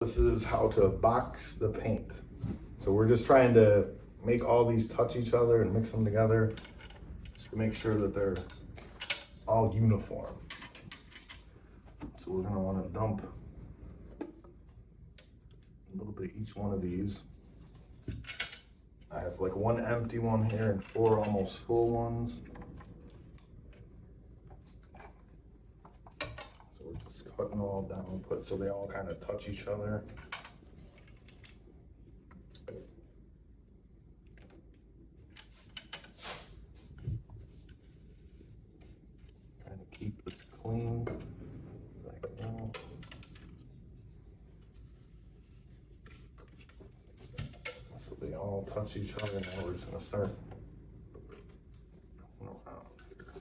This is how to box the paint. So we're just trying to make all these touch each other and mix them together just to make sure that they're all uniform. So we're gonna wanna dump a little bit each one of these. I have like one empty one here and 4 almost full ones. So we're just cutting all down, so they all kind of touch each other. Trying to keep this clean. Like that. So they all touch each other. Now we're just gonna start going around here.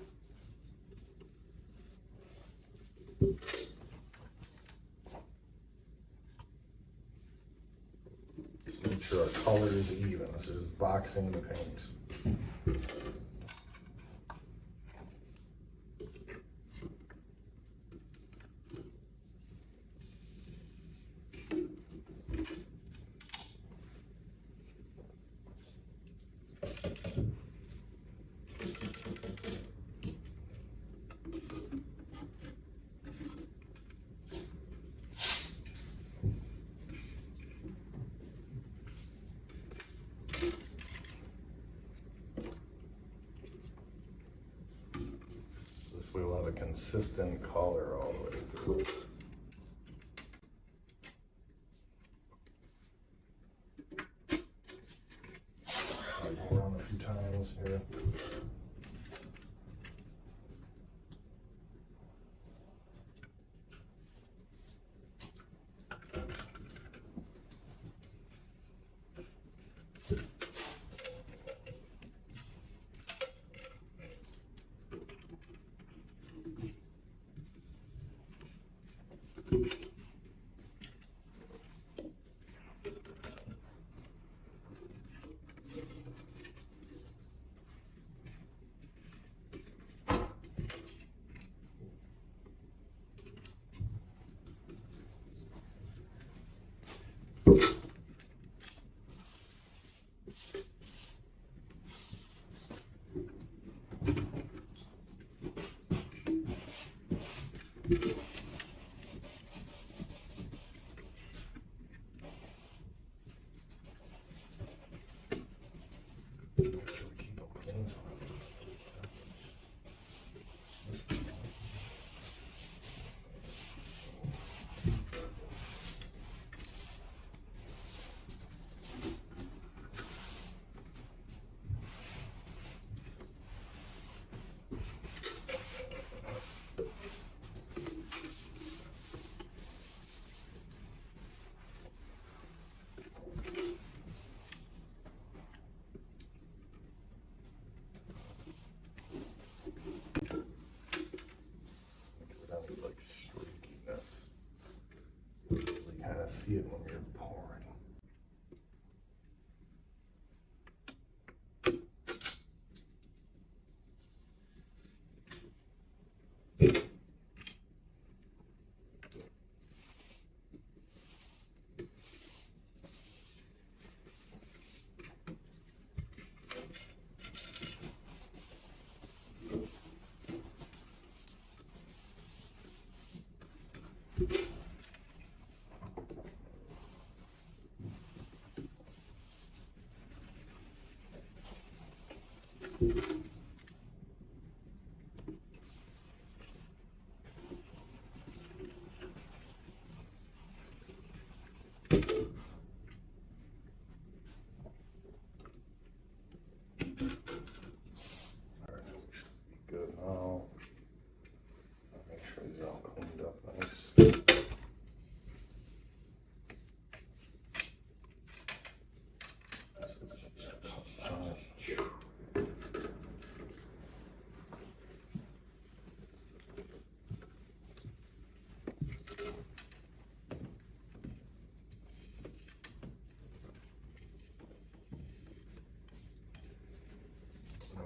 Just make sure our color is even. This is boxing the paint. This way we'll have a consistent color all the way through. I'll go around a few times here. See it when you're pouring. Good now. Make sure these are all cleaned up nice.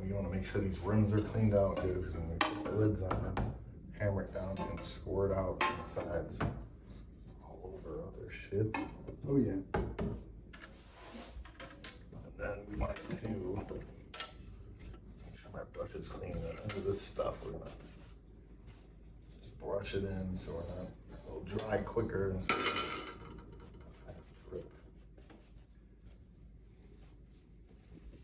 You want to make sure these rims are cleaned out too, because when we put the lids on, hammer it down and squirt out the sides all over other shit. Oh yeah. And then we want to make sure my brush is clean. And under this stuff, we're gonna just brush it in so we're not, it'll dry quicker. And so